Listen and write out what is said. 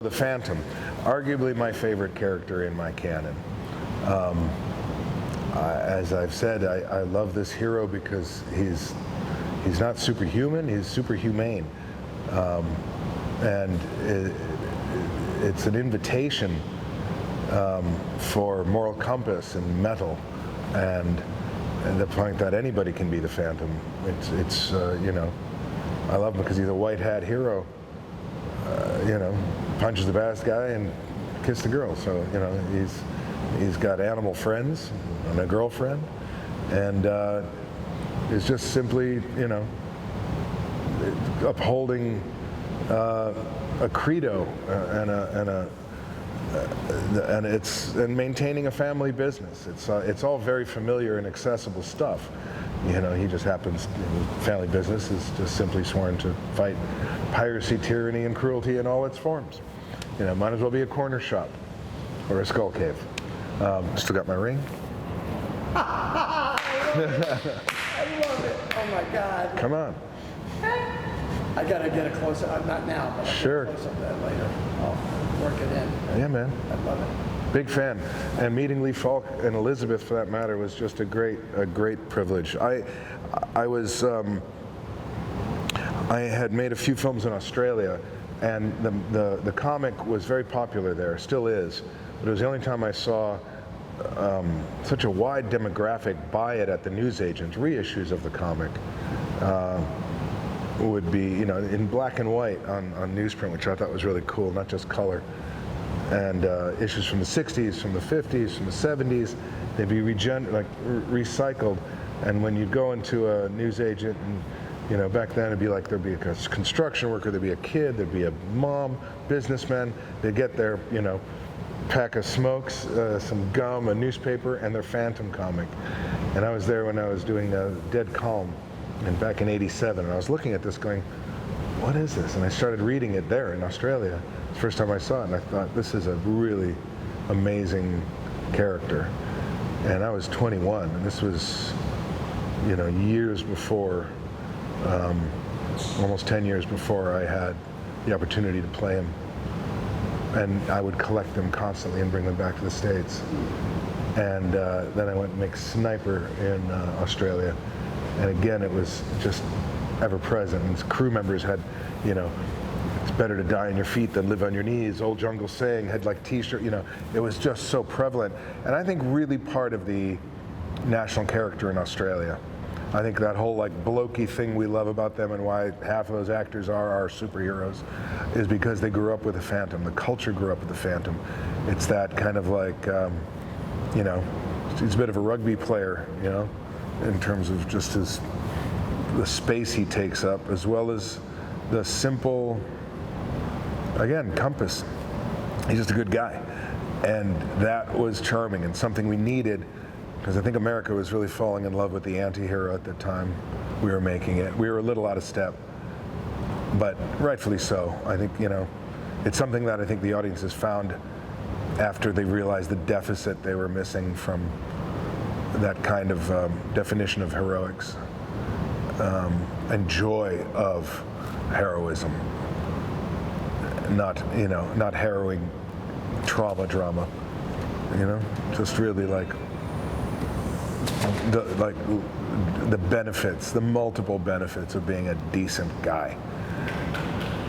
The Phantom, arguably my favorite character in my canon. As I've said, I love this hero because he's not superhuman, he's superhumane. And it's an invitation for moral compass and mettle, and the point that anybody can be the Phantom. It's you know, I love him because he's a white hat hero. You know, punches the bad guy and kisses the girl. So you know, he's got animal friends and a girlfriend, and is just simply, you know, upholding a credo and maintaining a family business. It's all very familiar and accessible stuff. You know, he just happens, family business is just simply sworn to fight piracy, tyranny, and cruelty in all its forms. You know, might as well be a corner shop or a skull cave. Still got my ring. I love it. Oh my God. Come on. I gotta get a close up. Not now, but I'll Sure. get a close up of that later. I'll work it in. Yeah, man. I love it. Big fan. And meeting Lee Falk and Elizabeth, for that matter, was just a great privilege. I had made a few films in Australia, and the comic was very popular there, still is. But it was the only time I saw such a wide demographic buy it at the newsagents. Reissues of the comic would be, you know, in black and white on newsprint, which I thought was really cool, not just color. And issues from the 60s, from the 50s, from the 70s, they'd be recycled. And when you'd go into a newsagent, and you know, back then it'd be like there'd be a construction worker, there'd be a kid, there'd be a mom, businessman. They'd get their, you know, pack of smokes, some gum, a newspaper, and their Phantom comic. And I was there when I was doing Dead Calm, and back in '87, and I was looking at this going, what is this? And I started reading it there in Australia. It's the first time I saw it, and I thought, this is a really amazing character. And I was 21, and this was, you know, years before, almost 10 years before I had the opportunity to play him. And I would collect them constantly and bring them back to the States. And then I went and make Sniper in Australia. And again, it was just ever present. And crew members had, you know, it's better to die on your feet than live on your knees. Old Jungle saying, had like t-shirt, you know, it was just so prevalent. And I think really part of the national character in Australia. I think that whole like blokey thing we love about them and why half of those actors are our superheroes is because they grew up with the Phantom. The culture grew up with the Phantom. It's that kind of like, you know, he's a bit of a rugby player, you know, in terms of just the space he takes up, as well as the simple, again, compass. He's just a good guy. And that was charming and something we needed, because I think America was really falling in love with the anti-hero at the time we were making it. We were a little out of step, but rightfully so. I think, you know, it's something that I think the audience has found after they realized the deficit they were missing from that kind of definition of heroics and joy of heroism, not, you know, not harrowing trauma drama, you know, just really like the benefits, the multiple benefits of being a decent guy.